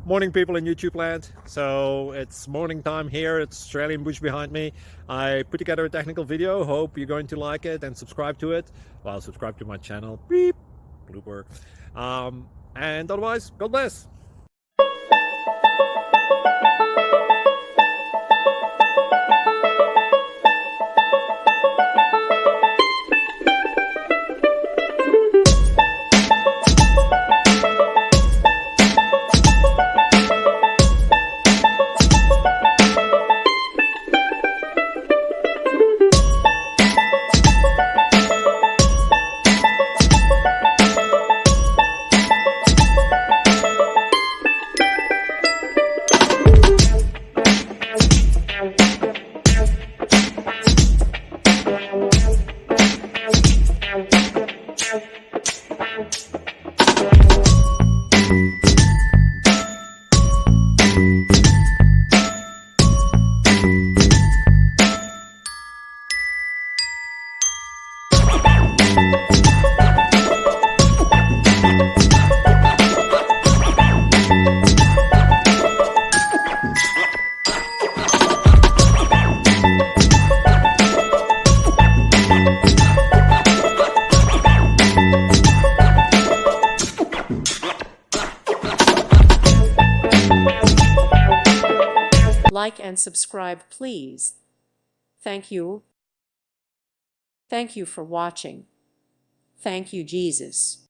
Morning, people in YouTube land. So it's morning time here. It's Australian bush behind me. I put together a technical video. Hope you're going to like it and subscribe to it. Well, subscribe to my channel. Beep. Blooper. And otherwise, God bless. Like and subscribe, please. Thank you. Thank you for watching. Thank you, Jesus.